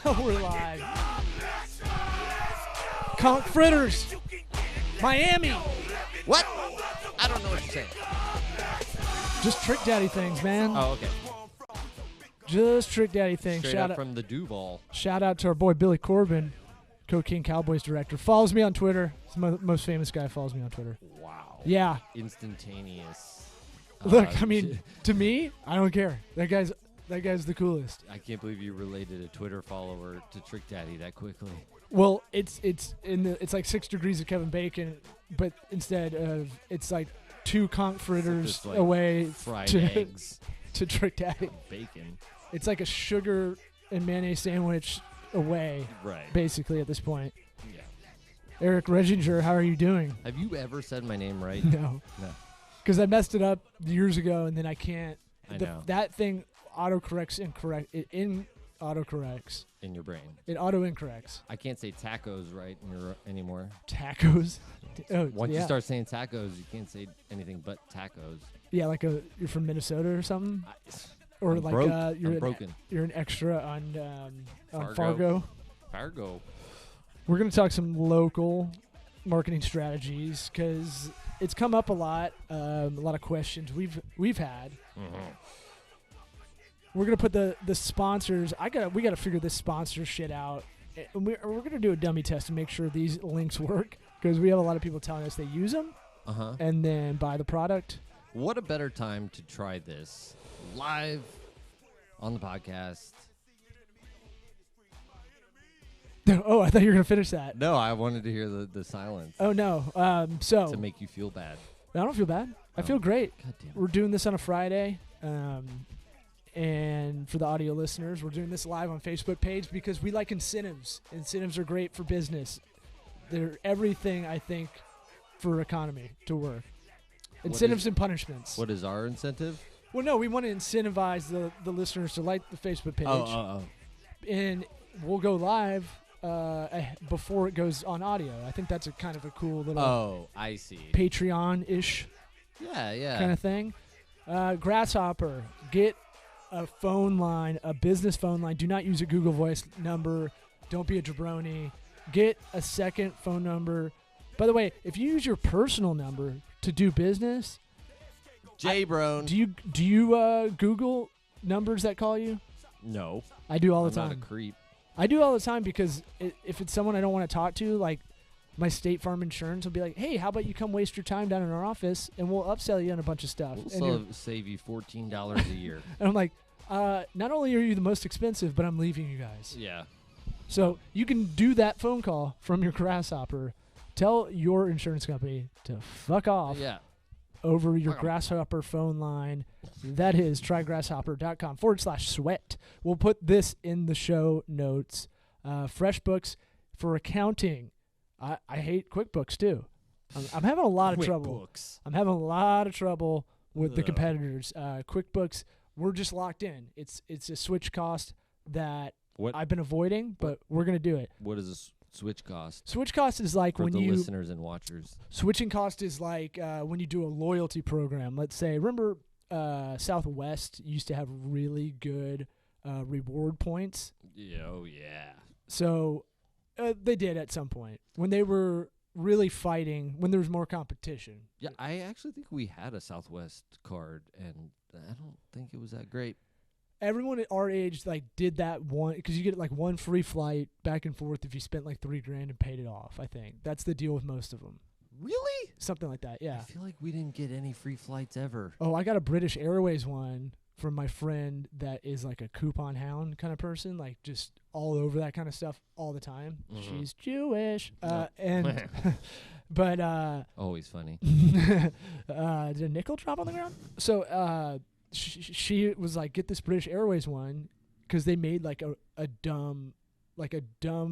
Now we're live. Conch Fritters. Miami. What? I don't know what you're saying. Just Trick Daddy things, man. Oh, okay. Just Trick Daddy things. Straight Shout up out from the Duval. Shout out to our boy Billy Corbin, Cocaine Cowboys director. Follows me on Twitter. He's the most famous guy. Follows me on Twitter. Wow. Yeah. Instantaneous. Look, I mean, to me, I don't care. That guy's the coolest. I can't believe you related a Twitter follower to Trick Daddy that quickly. Well, it's like 6 degrees of Kevin Bacon, but instead of it's like 2 conch fritters Just like away fried to, eggs, to Trick Daddy. bacon. It's like a sugar and mayonnaise sandwich away, Right. basically at this point. Yeah. Eric Reginger, how are you doing? Have you ever said my name right? No, No. because I messed it up years ago, and then I can't. I know. That thing autocorrects incorrect. It autocorrects. In your brain. It auto incorrects. I can't say tacos right anymore. Tacos. Oh, Once yeah. you start saying tacos, you can't say anything but tacos. Yeah, like you're from Minnesota or something, or I'm like broke. you're I'm broken. You're an extra on Fargo. Fargo. Fargo. We're gonna talk some local marketing strategies because it's come up a lot of questions we've had. Mm-hmm. We're gonna put the sponsors. We gotta figure this sponsor shit out. And we're gonna do a dummy test to make sure these links work because we have a lot of people telling us they use them Uh-huh. and then buy the product. What a better time to try this live on the podcast. Oh, I thought you were gonna finish that. No, I wanted to hear the silence Oh no. So to make you feel bad. I don't feel bad. I Oh. feel great. God damn it. We're doing this on a Friday. And for the audio listeners, we're doing this live on Facebook page because we like incentives. Incentives are great for business. They're everything, I think, for economy to work. Incentives and punishments. What is our incentive? Well, no, we want to incentivize the listeners to like the Facebook page. Oh. And we'll go live before it goes on audio. I think that's a kind of a cool little Oh, I see. Patreon-ish Yeah. kind of thing. Grasshopper, get a phone line, a business phone line. Do not use a Google Voice number. Don't be a jabroni. Get a second phone number. By the way, if you use your personal number to do business, J-Brone. do you Google numbers that call you? No. I do all the I'm time. not a creep. I do all the time because if it's someone I don't want to talk to, like my State Farm insurance will be like, hey, how about you come waste your time down in our office and we'll upsell you on a bunch of stuff. We'll save you $14 a year. And I'm like, not only are you the most expensive, but I'm leaving you guys. Yeah. So you can do that phone call from your Grasshopper. Tell your insurance company to fuck off Yeah. over your Fuck 'em. Grasshopper phone line. That is trygrasshopper.com/sweat. We'll put this in the show notes. FreshBooks for accounting. I hate QuickBooks too. I'm having a lot of trouble. QuickBooks. I'm having a lot of trouble with the Ugh. competitors. QuickBooks, we're just locked in. It's a switch cost that What I've been avoiding, but we're gonna do it. What does a switch cost Switch cost is like for when the you listeners and watchers? switching cost is like when you do a loyalty program. Let's say, remember Southwest used to have really good reward points. Yeah, oh yeah. So they did at some point when they were really fighting, when there was more competition. Yeah, I actually think we had a Southwest card, and I don't think it was that great. Everyone at our age did that one because you get like one free flight back and forth if you spent like $3,000 and paid it off. I think that's the deal with most of them. Really? Something like that. Yeah. I feel like we didn't get any free flights ever. Oh, I got a British Airways one from my friend that is like a coupon hound kind of person, like just all over that kind of stuff all the time. Mhm. She's Jewish, Yep. and but Always funny. did a nickel drop on the ground? So she was like, get this British Airways one because they made like a dumb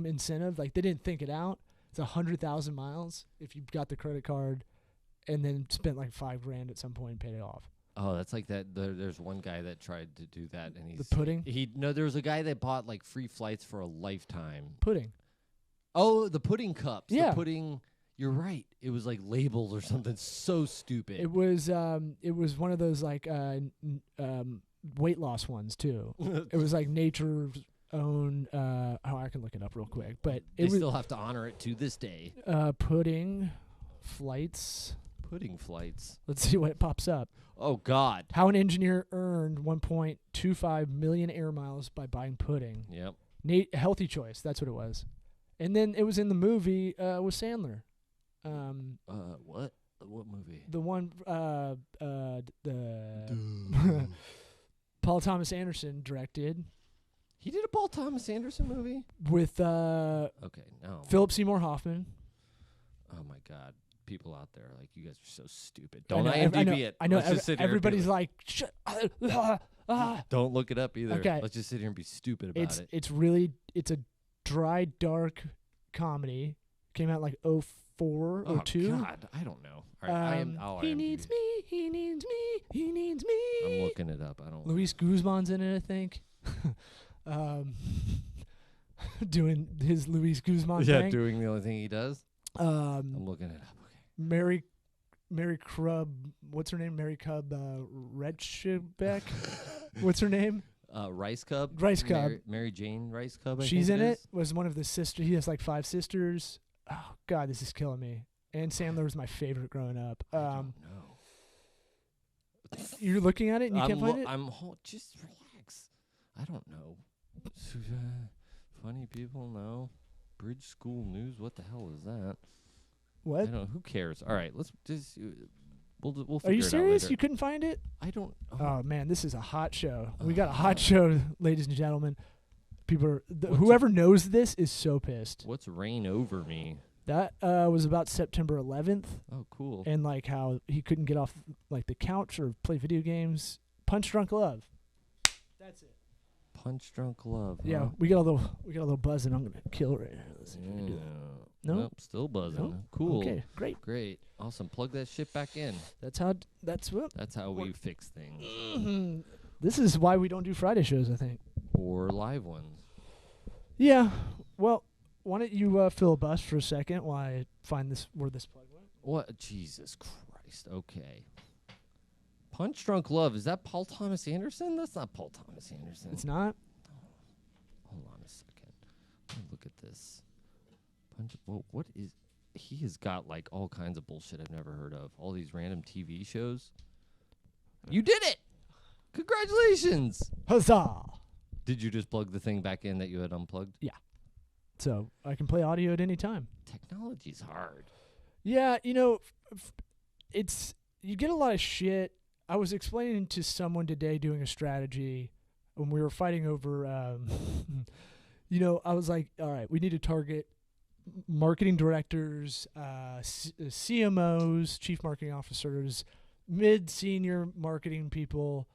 incentive. Like they didn't think it out. It's 100,000 miles if you got the credit card, and then spent like $5,000 at some point and paid it off. Oh, that's like that. There's one guy that tried to do that, and The pudding? There was a guy that bought like free flights for a lifetime. Pudding. Oh, the pudding cups. Yeah. The pudding. You're right. It was like labeled or something so stupid. It was one of those like weight loss ones too. It was like nature own. I can look it up real quick, but They it was still have to honor it to this day. pudding flights. Pudding flights. Let's see what pops up. Oh, God. How an engineer earned 1.25 million air miles by buying pudding. Yep. Healthy choice. That's what it was. And then it was in the movie with Sandler. What? What movie? The one Paul Thomas Anderson directed He did a Paul Thomas Anderson movie? with Okay, no. Philip Seymour Hoffman. Oh, my God. People out there, like, you guys are so stupid. I Don't know, IMDb it. I know. Let's just sit here and be Everybody's like, shut. Don't look it up either. Okay. Let's just sit here and be stupid about it. It's a dry, dark comedy. Came out like 04 or 02. God, I don't know. All right, He needs me. He needs me. He needs me. I'm looking it up. I don't. Luis Guzman's in it, I think. Doing his Luis Guzman thing. doing the only thing he does. I'm looking it up. Okay. Mary Crub, what's her name? Mary Cub Retschbeck. What's her name? Rice Cub. Rice Cub. Mary Jane Rice Cub. She's in it. Was one of the sisters. He has like 5 sisters. Oh God, this is killing me. And Sandler was my favorite growing up. I don't know. You're looking at it and you can't find it? Just relax. I don't know. Funny people, no. Bridge School News. What the hell is that? What? I don't know. Who cares? All right, let's just. We'll figure Are you it out serious? later. You couldn't find it? I don't. Oh man, this is a hot show. We got a hot show, ladies and gentlemen. People are What's whoever knows this is so pissed. What's Reign Over Me? That was about September 11th, Oh, cool. and like how he couldn't get off like the couch or play video games. Punch Drunk Love. That's it. Punch Drunk Love. Yeah, huh? we got a little buzzing. I'm gonna kill right here. Let's see if I can do it. No? Nope, still buzzing. Nope. Cool. Okay, great. Great. Awesome. Plug that shit back in. That's what. That's how we fix things. Mhm. This is why we don't do Friday shows, I think. Or live ones. Yeah. Well, why don't you filibust for a second while I find where this plug went? What? Jesus Christ. Okay. Punch Drunk Love. Is that Paul Thomas Anderson? That's not Paul Thomas Anderson. It's not. Hold on a second. Let me look at this. Whoa, what is... He has got, like, all kinds of bullshit I've never heard of. All these random TV shows. You did it! Congratulations! Huzzah! Did you just plug the thing back in that you had unplugged? So I can play audio at any time. Technology's hard. Yeah, you get a lot of shit. I was explaining to someone today doing a strategy when we were fighting over, I was like, all right, we need to target marketing directors, CMOs, chief marketing officers, mid-senior marketing people.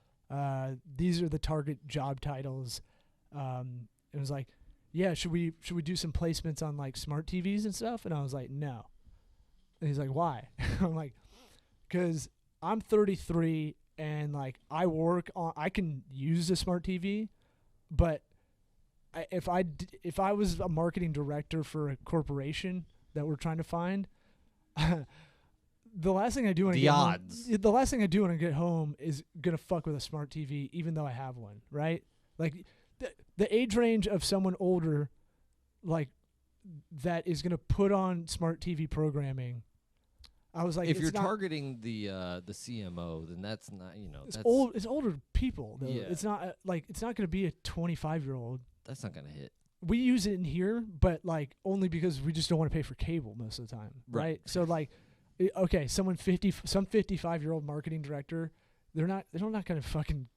These are the target job titles. It was like, yeah, should we do some placements on like smart TVs and stuff? And I was like, no. And he's like, why? I'm like, because I'm 33 and like I can use a smart TV, but if I was a marketing director for a corporation that we're trying to find, the last thing I do when the last thing I do when I get home is gonna fuck with a smart TV, even though I have one, right? Like the age range of someone older, like that is gonna put on smart TV programming. I was like, if you're targeting the CMO, then that's not It's older people though. Yeah. It's not it's not gonna be a 25-year-old. That's not gonna hit. We use it in here, but like only because we just don't want to pay for cable most of the time, right? So like, okay, some 55-year-old marketing director, they're not gonna fucking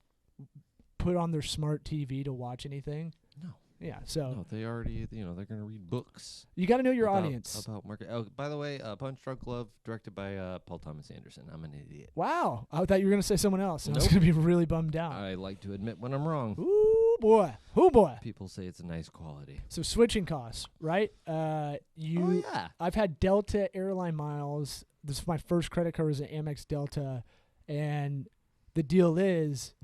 put on their smart TV to watch anything. No. Yeah. So no, they already they're gonna read books. You got to know your audience about market. Oh, by the way, Punch Drunk Love, directed by Paul Thomas Anderson. I'm an idiot. Wow, I thought you were gonna say someone else, and I was Nope. gonna be really bummed out. I like to admit when I'm wrong. Ooh boy, oh boy. People say it's a nice quality. So switching costs, right? Oh yeah. I've had Delta airline miles. This is my first credit card was an Amex Delta, and the deal is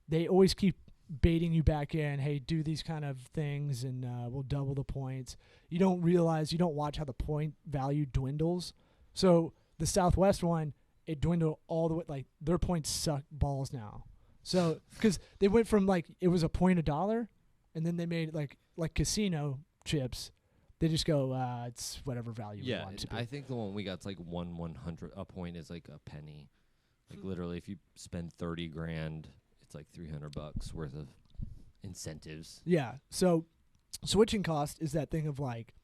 they always keep baiting you back in. Hey, do these kind of things, and we'll double the points. You don't watch how the point value dwindles. So the Southwest one, it dwindled all the way. Like their points suck balls now. So because they went from like it was a point $1, and then they made like casino chips. They just go, it's whatever value we want it to be. I think the one we got's like 1/100. A point is like a penny. Like literally, if you spend $30,000, it's like $300 worth of incentives. Yeah. So switching cost is that thing of like,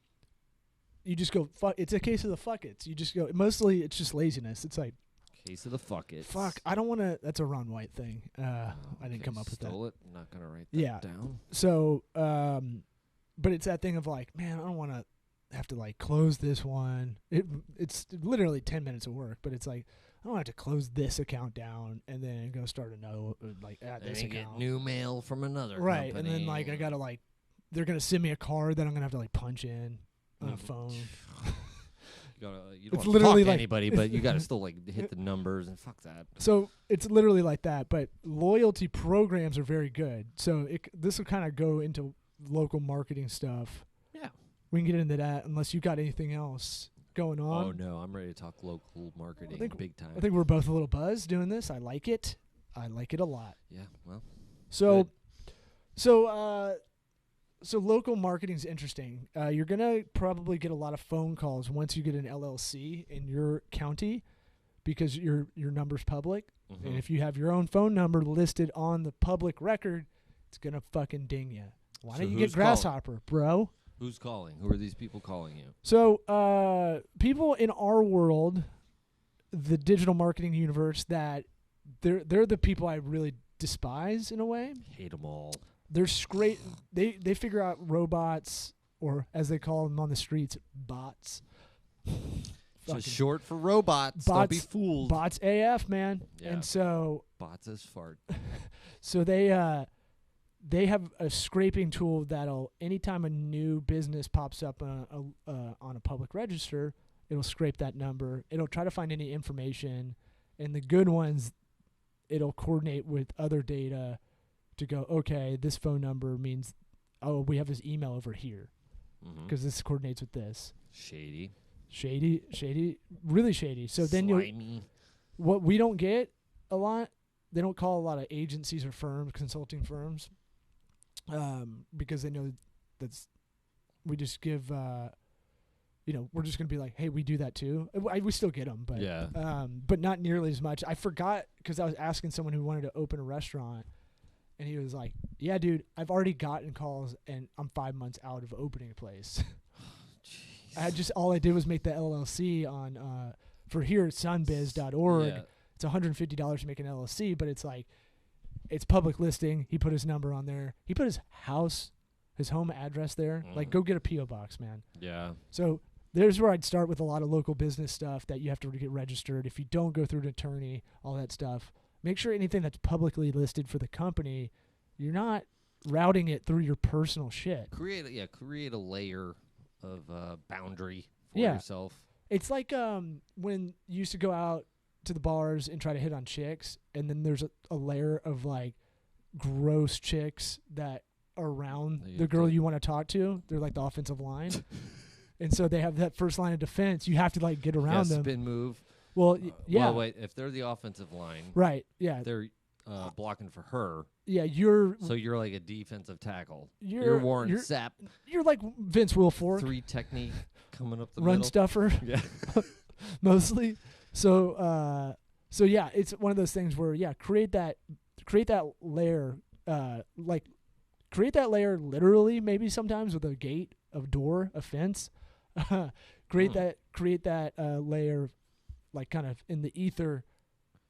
you just go, fuck. It's a case of the fuck it's. You just go, mostly it's just laziness. It's like, Case of the fuck it. fuck, I don't want to, that's a Ron White thing. I didn't come up with that. Stole it. I'm not going to write that down. So, but it's that thing of like, man, I don't want to have to like close this one. It's literally 10 minutes of work, but it's like, I don't have to close this account down and then go start another, like add this And account. get new mail from another Right. company. And then like, I got to like, they're going to send me a card that I'm going to have to like punch in on a phone. You It's don't literally talk to like anybody, but you got to still like hit the numbers and fuck that. So it's literally like that, but loyalty programs are very good. So this will kind of go into local marketing stuff. Yeah. We can get into that unless you got anything else going on. Oh no, I'm ready to talk local marketing big time. I think we're both a little buzzed doing this. I like it. I like it a lot. Yeah, well. So local marketing is interesting. You're going to probably get a lot of phone calls once you get an LLC in your county because your number's public. Mm-hmm. And if you have your own phone number listed on the public record, it's going to fucking ding you. Why don't you get Grasshopper, bro? Who's calling? Who are these people calling you? So people in our world, the digital marketing universe, that they're the people I really despise in a way. Hate them all. They're great. They figure out robots, or as they call them on the streets, bots. Just short for robots. Don't be fooled. Bots AF, man. Yeah. And so bots as fart. So they have a scraping tool that'll, anytime a new business pops up on a public register, it'll scrape that number. It'll try to find any information, and the good ones, it'll coordinate with other data to go, okay, this phone number means, oh, we have this email over here because this coordinates with this. Shady, really shady. So slimy. Then what we don't get a lot, they don't call a lot of agencies or firms, consulting firms, because they know we just give, we're just going to be like, hey, we do that too. We still get them, but but not nearly as much. I forgot because I was asking someone who wanted to open a restaurant. And he was like, yeah, dude, I've already gotten calls, and I'm 5 months out of opening a place. All I did was make the LLC on for here at sunbiz.org. Yeah. It's $150 to make an LLC, but it's like, it's public listing. He put his number on there. He put his home address there. Like, go get a P.O. box, man. Yeah. So there's where I'd start with a lot of local business stuff that you have to get registered. If you don't go through an attorney, all that stuff. Make sure anything that's publicly listed for the company, you're not routing it through your personal shit. Create a layer of boundary for yourself. It's like when you used to go out to the bars and try to hit on chicks, and then there's a layer of like gross chicks that are around the girl you want to talk to. They're like the offensive line. And so they have that first line of defense. You have to like get around them. Spin move. Well, yeah. Well, wait. If they're the offensive line, right? Yeah, they're blocking for her. Yeah, you're like a defensive tackle. You're Warren Sapp. You're like Vince Wilfork. 3 technique coming up the run middle. stuffer. Yeah, mostly. So yeah, it's one of those things where create that layer. Create that layer literally, maybe sometimes with a gate, a door, a fence. create that layer. Like kind of in the ether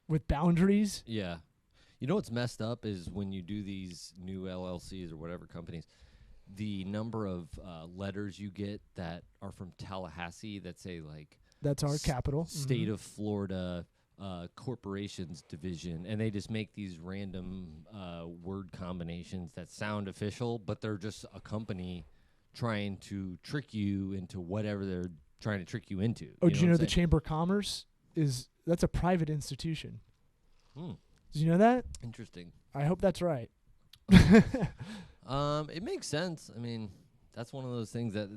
with boundaries. Yeah. You know what's messed up is when you do these new LLCs or whatever companies, the number of letters you get that are from Tallahassee that say like... That's our capital. State of Florida Corporations Division. And they just make these random word combinations that sound official, but they're just a company trying to trick you into whatever they're trying to trick you into. Oh, did you know the Chamber of Commerce that's a private institution? Did you know that? Interesting. I hope that's right. It makes sense. I mean, that's one of those things that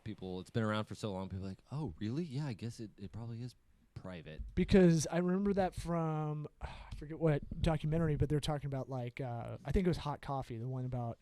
people, it's been around for so long, people are like, oh, really? Yeah, I guess it probably is private. Because I remember that from, I forget what documentary, but they're talking about like, I think it was Hot Coffee, the one about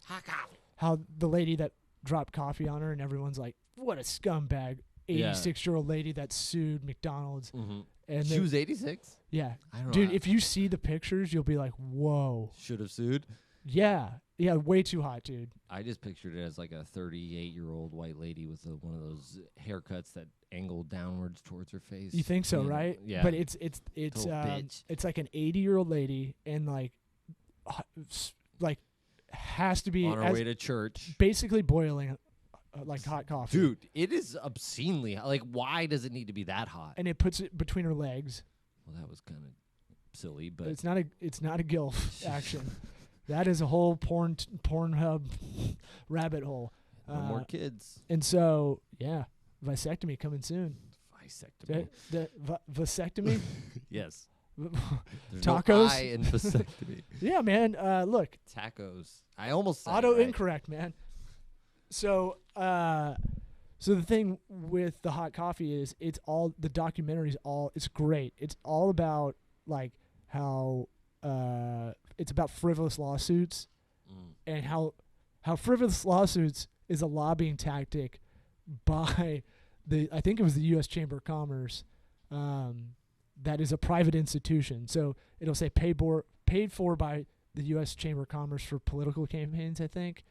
Hot coffee. How the lady that dropped coffee on her and everyone's like, what a scumbag. 86-year-old lady that sued McDonald's. Mm-hmm. And She was 86? yeah. I don't know. Dude, if you see the pictures, you'll be like, whoa. Should have sued. Yeah. Yeah, way too hot, dude. I just pictured it as like a 38-year-old white lady with one of those haircuts that angle downwards towards her face. You think so, right? Yeah. But it's bitch. it's like an 80-year-old lady and like has to be on her way to church. Basically boiling like hot coffee. Dude, it is obscenely hot. Like, why does it need to be that hot? And it puts it between her legs. Well, that was kind of silly, but it's not a GILF action. That is a whole Pornhub rabbit hole. No more kids. And so, yeah, vasectomy coming soon. Vasectomy. The vasectomy? Yes. Tacos? No I in vasectomy. Yeah, man. Look. Tacos. I almost said auto it right. incorrect, man. So, so the thing with the hot coffee is it's great. It's all about like how it's about frivolous lawsuits and how frivolous lawsuits is a lobbying tactic by I think it was the U.S. Chamber of Commerce, that is a private institution. So it'll say paid for by the U.S. Chamber of Commerce for political campaigns, I think,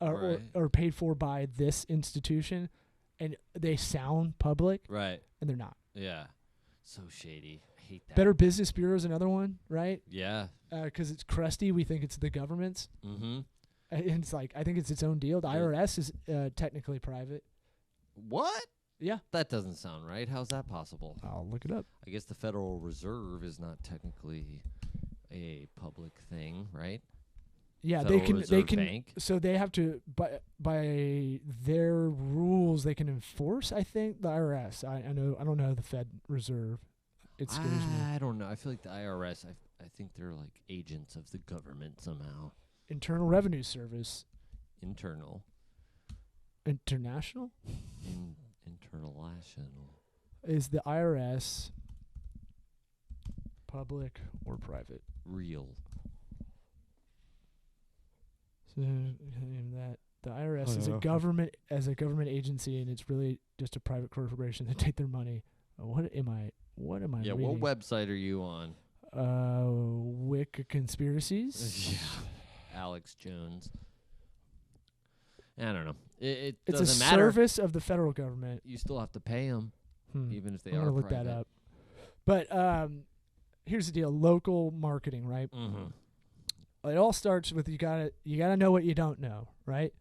or paid for by this institution, and they sound public, right? And they're not. Yeah, so shady. I hate that. Better Business Bureau is another one, right? Yeah, because it's crusty. We think it's the government's. Mm-hmm. And it's like I think it's its own deal. The IRS is technically private. What? Yeah. That doesn't sound right. How's that possible? I'll look it up. I guess the Federal Reserve is not technically a public thing, right? Yeah, Federal they Reserve can. Bank. So they have to by their rules they can enforce. I think the IRS. I don't know the Fed Reserve. It scares me. I don't know. I feel like the IRS. I think they're like agents of the government somehow. Internal Revenue Service. Internal. International. International. Is the IRS public or private? Real. So that the IRS is a government agency, and it's really just a private corporation that take their money. What am I Yeah, reading? what website are you on? Wicca Conspiracies. Yeah. Alex Jones. I don't know. It it's doesn't a matter. Service of the federal government. You still have to pay them, even if they I'm are gonna look private. that up. But here's the deal: local marketing, right? Mm-hmm. It all starts with you gotta know what you don't know, right?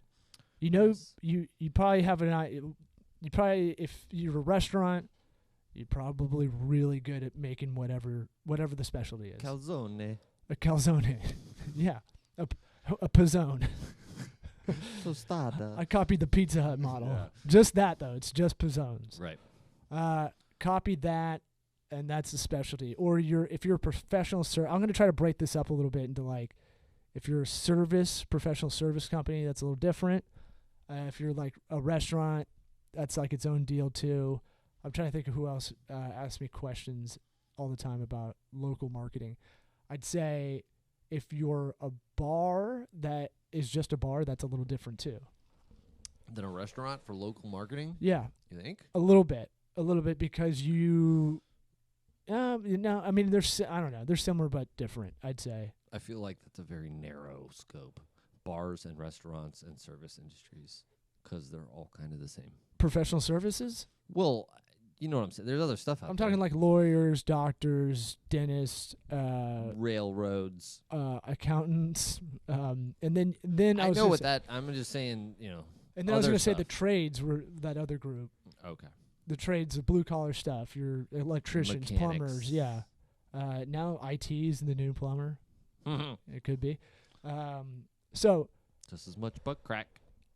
You know, you probably have an idea. You probably, if you're a restaurant, you're probably really good at making whatever the specialty is. Calzone. A calzone. Yeah. A pizzone. Tostada. I copied the Pizza Hut model. Yeah. Just that, though. It's just pizzones. Right. Copied that, and that's the specialty. Or if you're a professional I'm going to try to break this up a little bit into like, if you're a professional service company, that's a little different. If you're like a restaurant, that's like its own deal too. I'm trying to think of who else asks me questions all the time about local marketing. I'd say if you're a bar that is just a bar, that's a little different too. Than a restaurant for local marketing? Yeah. You think? A little bit because you know, I mean, I don't know. They're similar but different, I'd say. I feel like that's a very narrow scope. Bars and restaurants and service industries, because they're all kind of the same. Professional services? Well, you know what I'm saying. There's other stuff out there. I'm talking like lawyers, doctors, dentists, railroads, accountants, and then I know what that. I'm just saying, you know. And then I was going to say the trades were that other group. Okay. The trades, the blue collar stuff. Your electricians, Mechanics. plumbers, yeah. Now IT is the new plumber. It could be. So just as much butt crack.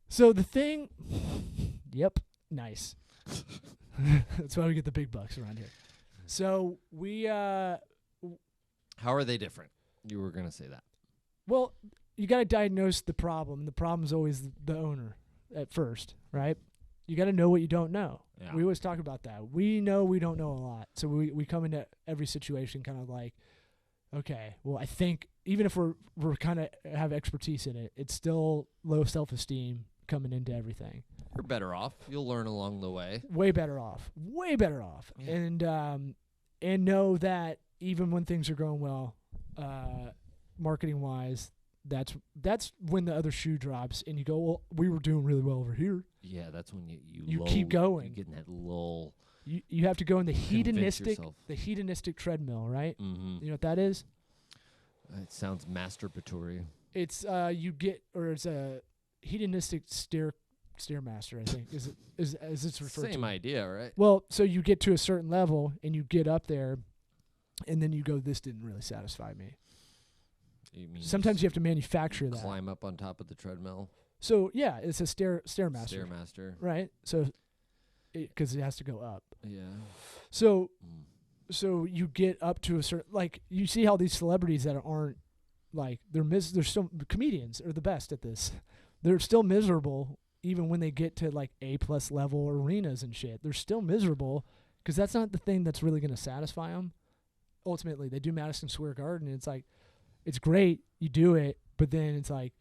So the thing, yep, nice. That's why we get the big bucks around here. So we, how are they different? You were gonna say that. Well, you got to diagnose the problem. The problem is always the owner at first, right? You got to know what you don't know. Yeah. We always talk about that. We know we don't know a lot, so we come into every situation kind of like, okay, well, I think even if we're kind of have expertise in it, it's still low self-esteem coming into everything. You're better off. You'll learn along the way. Way better off. Yeah. And know that even when things are going well, marketing wise, that's when the other shoe drops and you go, well, we were doing really well over here. Yeah, that's when you keep going. You get in that lull. You have to go in the Convince yourself. hedonistic treadmill, right? Mm-hmm. You know what that is? It sounds masturbatory. It's it's a hedonistic stairmaster, I think is it's referred to. Same idea, right? Well, so you get to a certain level and you get up there, and then you go, this didn't really satisfy me. You mean Sometimes you have to manufacture that. climb up on top of the treadmill. So yeah, it's a stairmaster, Stairmaster. right? So because it has to go up. Yeah. So you get up to a certain, like, you see how these celebrities that aren't, like, they're still, comedians are the best at this. They're still miserable even when they get to like A+ level arenas and shit. They're still miserable because that's not the thing that's really going to satisfy them. Ultimately, they do Madison Square Garden, and it's like, it's great, you do it, but then it's like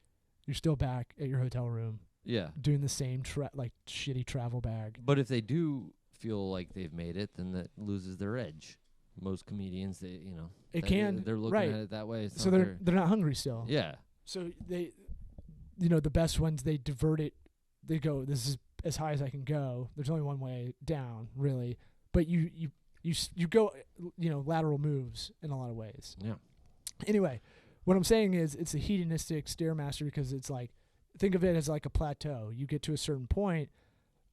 you're still back at your hotel room. Yeah. Doing the same shitty travel bag. But if they do feel like they've made it, then that loses their edge. Most comedians, they're looking right. at it that way. So they're not hungry still. Yeah. So they, the best ones, they divert it. They go, this is as high as I can go. There's only one way down, really. But you go, lateral moves in a lot of ways. Yeah. Anyway, what I'm saying is it's a hedonistic stairmaster because it's like, think of it as like a plateau. You get to a certain point.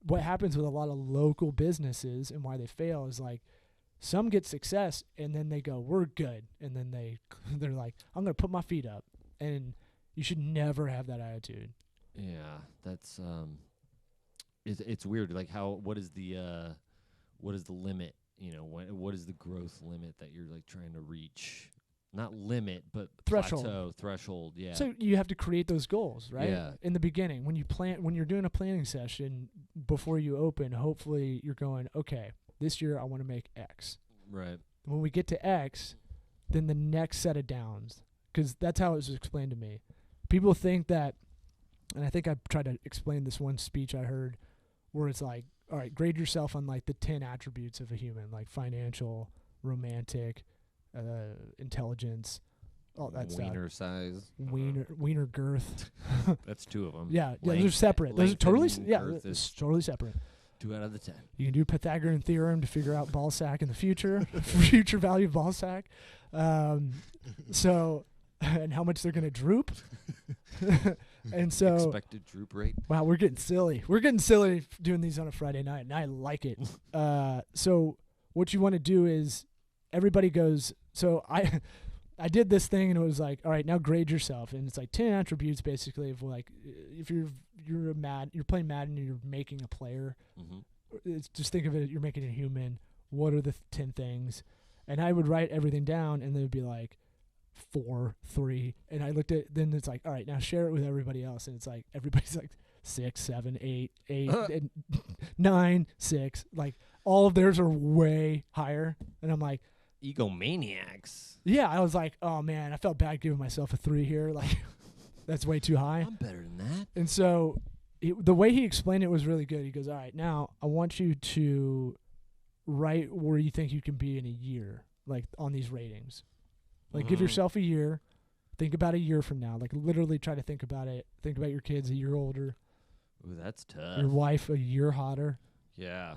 What happens with a lot of local businesses and why they fail is like, some get success and then they go, we're good. And then they're like, I'm going to put my feet up. And you should never have that attitude. Yeah, that's it's weird. Like what is the limit? What is the growth limit that you're like trying to reach? Not limit, but threshold. Yeah. So you have to create those goals, right? Yeah. In the beginning, when you're doing a planning session before you open, hopefully you're going, okay, this year I want to make X. Right. When we get to X, then the next set of downs, because that's how it was explained to me. People think that, and I think I tried to explain this one speech I heard where it's like, all right, grade yourself on like the 10 attributes of a human, like financial, romantic, intelligence, all that stuff. Wiener size. Wiener girth. That's 2 of them. Yeah, those are separate. Those are totally, it's totally separate. 2 out of the 10. You can do Pythagorean theorem to figure out ball sack in the future, future value of ball sack. So, and how much they're going to droop. And so, expected droop rate. Wow, we're getting silly. We're getting silly doing these on a Friday night, and I like it. So what you want to do is everybody goes, so I did this thing, and it was like, all right, now grade yourself. And it's like 10 attributes basically of like, if you're playing Madden and you're making a player, it's just think of it, you're making a human. What are the 10 things? And I would write everything down, and then it'd be like 4, 3. And I looked at, then it's like, all right, now share it with everybody else. And it's like, everybody's like 6, 7, 8, and 9, 6. Like all of theirs are way higher. And I'm like, egomaniacs. Yeah, I was like, oh man, I felt bad giving myself a 3 here. Like, that's way too high. I'm better than that. And so the way he explained it was really good. He goes, all right, now I want you to write where you think you can be in a year, like on these ratings. Like give yourself a year. Think about a year from now. Like literally try to think about it. Think about your kids a year older. Ooh, that's tough. Your wife a year hotter. Yeah.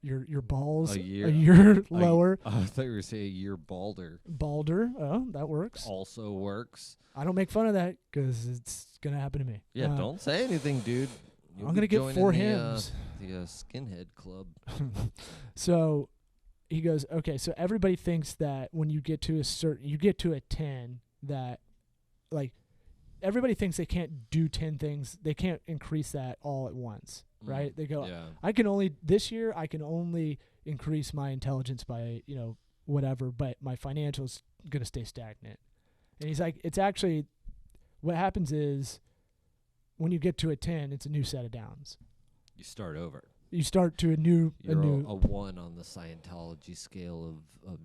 Your balls a year lower. I thought you were going to say a year balder. Balder. Oh, that works. Also works. I don't make fun of that because it's going to happen to me. Yeah, don't say anything, dude. I'm going to get 4 hymns. The skinhead club. So he goes, okay, so everybody thinks that when you get to a 10, that like everybody thinks they can't do 10 things. They can't increase that all at once, right? They go, yeah. This year I can only increase my intelligence by, whatever, but my financial's going to stay stagnant. And he's like, it's actually, what happens is when you get to a 10, it's a new set of downs. You start over. You start to You're a 1 on the Scientology scale of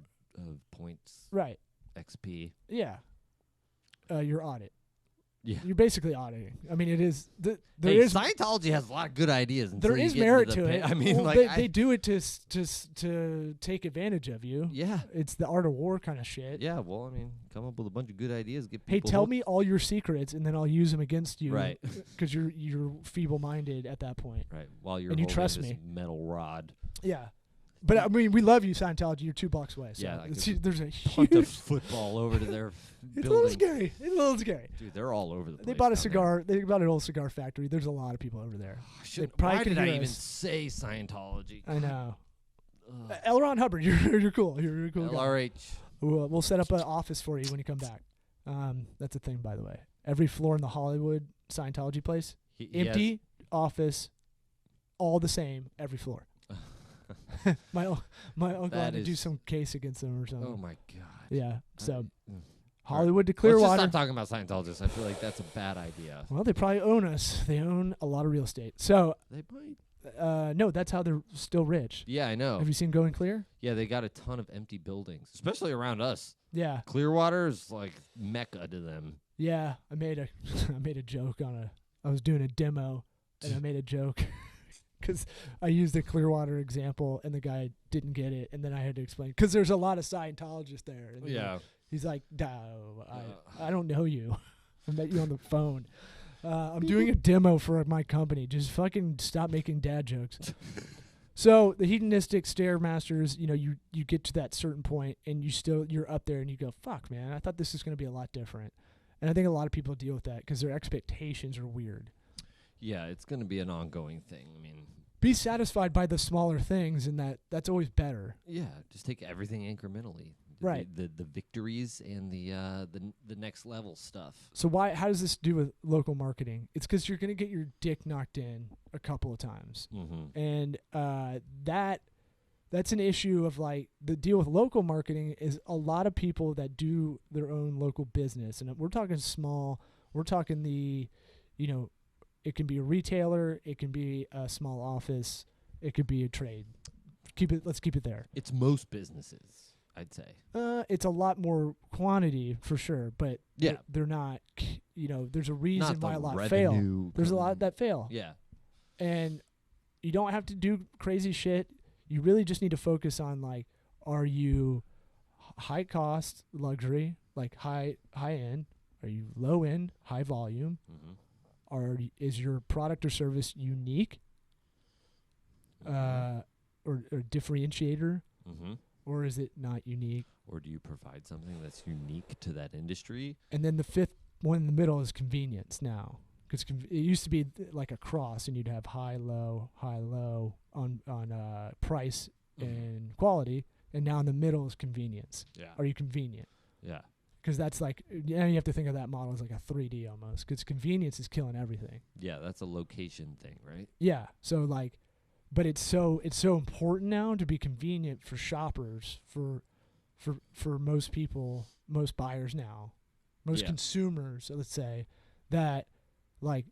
points. Right. XP. Yeah. Your audit. Yeah. You're basically auditing. I mean, it is. There Hey, is Scientology has a lot of good ideas. there until you is get into merit the to it. I mean, Well, like they do it to take advantage of you. yeah, It's the art of war kind of shit. yeah. Well, I mean, come up with a bunch of good ideas. Get Hey, people. tell hooked. me all your secrets, and then I'll use them against you. Right. Because you're feeble-minded at that point. Right. While you're And you holding trust this me. metal rod. Yeah. But I mean, we love you, Scientology. You're 2 blocks away. So Yeah, I there's a Punt a huge. football over to their It's a little building. scary. It's a little scary. Dude, they're all over the place. They bought a down there. cigar. They bought an old cigar factory. There's a lot of people over there. probably Why could did I hear even us. say Scientology? I know. Ugh. L. Ron Hubbard, you're cool. You're a cool guy. LRH. We'll set up an office for you when you come back. That's a thing, by the way. Every floor in the Hollywood Scientology place, He has- empty office, all the same, every floor. my uncle That had to do is- some case against them or something. Oh my god. Yeah. So Mm. Hollywood to Let's just Clearwater. stop talking about Scientologists. I feel like that's a bad idea. Well, they probably own us. They own a lot of real estate. So They might. no, that's how they're still rich. Yeah, I know. Have you seen Going Clear? Yeah, they got a ton of empty buildings, especially around us. Yeah. Clearwater is like Mecca to them. Yeah, I made a joke I was doing a demo and I made a joke because I used the Clearwater example and the guy didn't get it, and then I had to explain because there's a lot of Scientologists there. And he's like, "No, I don't know you. I met you on the phone. I'm doing a demo for my company. Just fucking stop making dad jokes." So the hedonistic stairmasters, you get to that certain point and you're up there and you go, "Fuck, man, I thought this was going to be a lot different." And I think a lot of people deal with that because their expectations are weird. Yeah, it's going to be an ongoing thing. I mean, Be satisfied by the smaller things, and that's always better. yeah, just take everything incrementally. Right. The victories and the next level stuff. So how does this do with local marketing? It's because you're going to get your dick knocked in a couple of times. Mm-hmm. And that's an issue of like the deal with local marketing is a lot of people that do their own local business. And we're talking small, we're talking it can be a retailer, it can be a small office, it could be a trade. Let's keep it there. It's most businesses, I'd say. It's a lot more quantity for sure, but Yeah. they're not, there's a reason Not the why a lot revenue fail. There's a lot coming- that fail. Yeah. And you don't have to do crazy shit. You really just need to focus on like, are you high cost luxury, like high end? Are you low end, high volume? Mm-hmm. Is your product or service unique, or differentiator, Mm-hmm. or is it not unique? Or do you provide something that's unique to that industry? And then the fifth one in the middle is convenience now. Because it used to be like a cross, and you'd have high, low on price and quality, and now in the middle is convenience. Yeah. Are you convenient? Yeah. Because that's like, you have to think of that model as like a 3D almost, because convenience is killing everything. Yeah, that's a location thing, right? Yeah. So like, but it's so important now to be convenient for shoppers, for most people, most buyers now, most Yeah. consumers, let's say, that like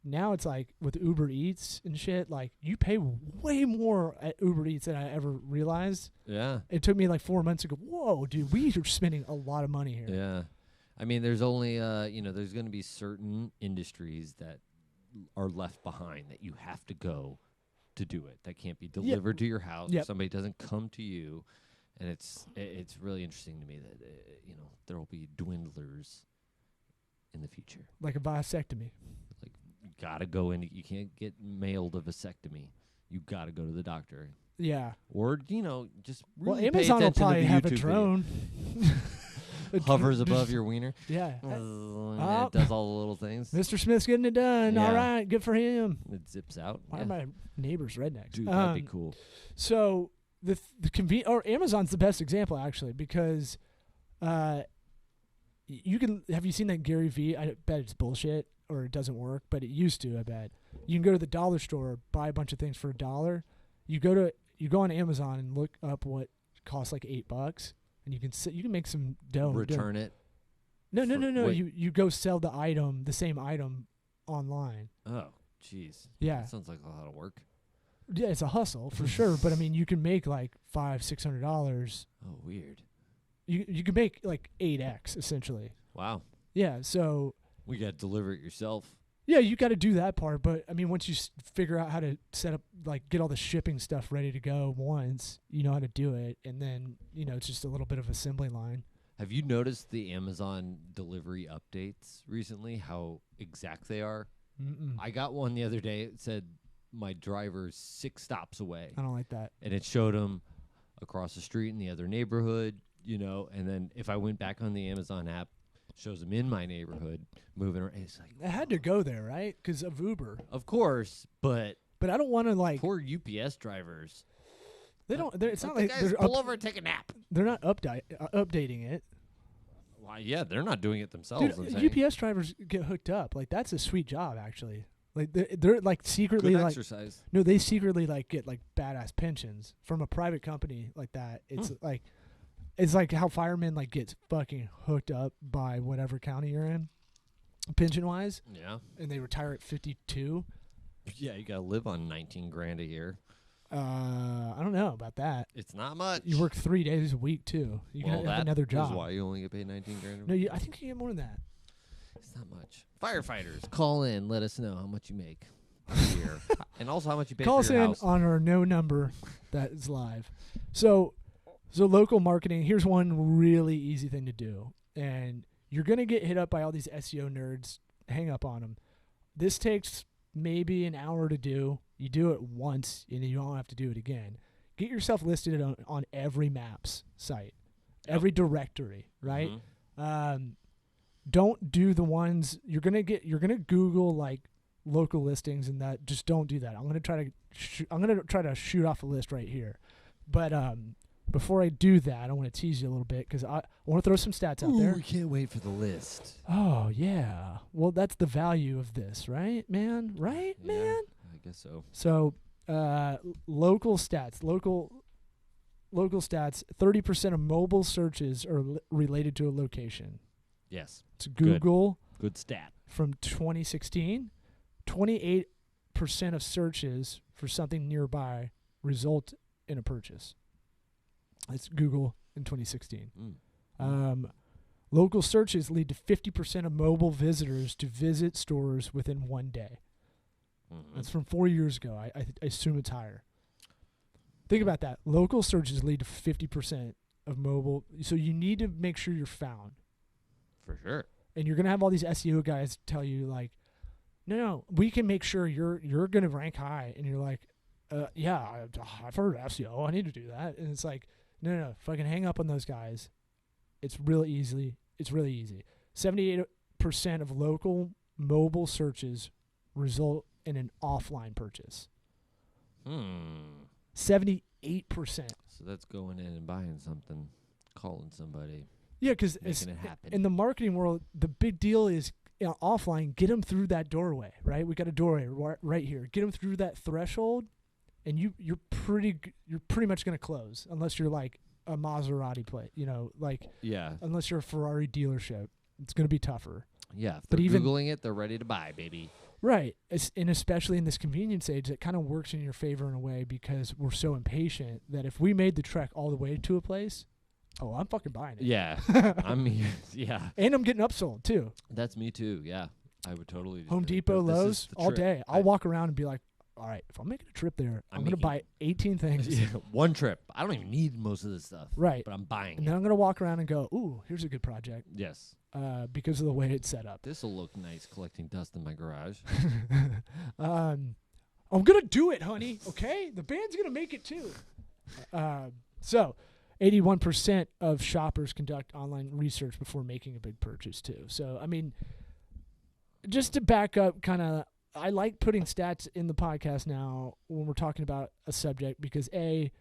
now it's like with Uber Eats and shit, like you pay way more at Uber Eats than I ever realized. Yeah. It took me like 4 months to go, whoa, dude, we are spending a lot of money here. Yeah. I mean, there's only, there's going to be certain industries that are left behind that you have to go to do it. That can't be delivered to your house. Yep. Somebody doesn't come to you. And it's really interesting to me that, there will be dwindlers in the future. Like a vasectomy. Like, you got to go in. You can't get mailed a vasectomy. You got to go to the doctor. Yeah. Or, just really Well, pay Amazon will attention to probably the have a YouTube video. drone. Hovers above your wiener. Yeah. And Oh. it does all the little things. Mr. Smith's getting it done. Yeah. All right. Good for him. It zips out. Why Yeah. are my neighbors rednecks? Dude, that'd be cool. So the or Amazon's the best example actually, because have you seen that Gary Vee? I bet it's bullshit or it doesn't work, but it used to, I bet. You can go to the dollar store, buy a bunch of things for $1. You go on Amazon and look up what costs like $8, and you can make some dough. Return it. No. wait. You go sell the same item online. Oh, jeez. Yeah. That sounds like a lot of work. Yeah, it's a hustle for sure, but I mean, you can make like $500-$600. Oh, weird. You can make like 8x essentially. Wow. Yeah. So We got to deliver it yourself. yeah, you got to do that part. But I mean, once you figure out how to set up, like get all the shipping stuff ready to go once, you know how to do it. And then, it's just a little bit of assembly line. Have you noticed the Amazon delivery updates recently, how exact they are? Mm-mm. I got one the other day. It said my driver's 6 stops away. I don't like that. And it showed him across the street in the other neighborhood, and then if I went back on the Amazon app, it shows him in my neighborhood moving around. It's like, It had to go there, right? Because of Uber. of course, but But I don't want to like. poor UPS drivers. They don't. It's not Let like the guys they're pull over and take a nap. They're not updating it. Why, yeah, they're not doing it themselves. I'm Dude, saying. UPS drivers get hooked up. Like that's a sweet job, actually. Like they're like secretly Good like exercise. no, they secretly like get like badass pensions from a private company like that. It's like it's like how firemen like gets fucking hooked up by whatever county you're in, pension wise, Yeah. and they retire at 52. Yeah, you got to live on 19 grand a year. I don't know about that. It's not much. You work 3 days a week too. You well, can that have another is job. why you only get paid 19 grand. No, I think you get more than that. It's not much. Firefighters, call in. Let us know how much you make a year, and also how much you pay Call for us your in house. on our no number that is live. So local marketing. Here's one really easy thing to do, and you're gonna get hit up by all these SEO nerds. Hang up on them. This takes maybe an hour to do. You do it once, and you don't have to do it again. Get yourself listed on every maps site, every directory, right? Mhm. Don't do the ones you're gonna Google like local listings and that. Just don't do that. I'm gonna try to shoot off a list right here, but before I do that, I want to tease you a little bit because I want to throw some stats out there. We can't wait for the list. Oh yeah, well that's the value of this, right, man? Right, Yeah, man. I guess so. So local stats, local stats. 30% of mobile searches are related to a location. Yes. It's Google. Good stat. From 2016, 28% of searches for something nearby result in a purchase. That's Google in 2016. Local searches lead to 50% of mobile visitors to visit stores within 1 day. Mhm. That's from 4 years ago. I assume it's higher. Think about that. Local searches lead to 50% of mobile. So you need to make sure you're found. For sure. And you're going to have all these SEO guys tell you like, no, we can make sure you're going to rank high. And you're like, yeah, I've heard SEO. I need to do that. And it's like, no, fucking hang up on those guys. It's really easy. 78% of local mobile searches result in an offline purchase. 78%. So that's going in and buying something, calling somebody. Yeah, because making it happen. in the marketing world, the big deal is offline. Get them through that doorway, right? We got a doorway right here. Get them through that threshold, and you're pretty much gonna close unless you're like a Maserati plate, Yeah. unless you're a Ferrari dealership. It's gonna be tougher, Yeah. If But they're even- Googling it, they're ready to buy, baby. right? And especially in this convenience age, it kind of works in your favor in a way because we're so impatient that if we made the trek all the way to a place, I'm fucking buying it. Yeah. Yeah. And I'm getting upsold too. That's me too. Yeah. I would totally do Home that. Depot, But this is Lowe's, the all trick. day. I'll walk around and be like, all right, if I'm making a trip there, I'm I'm going to buy 18 things. Yeah, one trip. I don't even need most of this stuff. Right. But I'm buying And it. then I'm going to walk around and go, ooh, here's a good project Yes. because of the way it's set up. This will look nice collecting dust in my garage. I'm going to do it, honey, okay? The band's going to make it too. So 81% of shoppers conduct online research before making a big purchase too. So, I mean, just to back up kind of, I like putting stats in the podcast now when we're talking about a subject because A,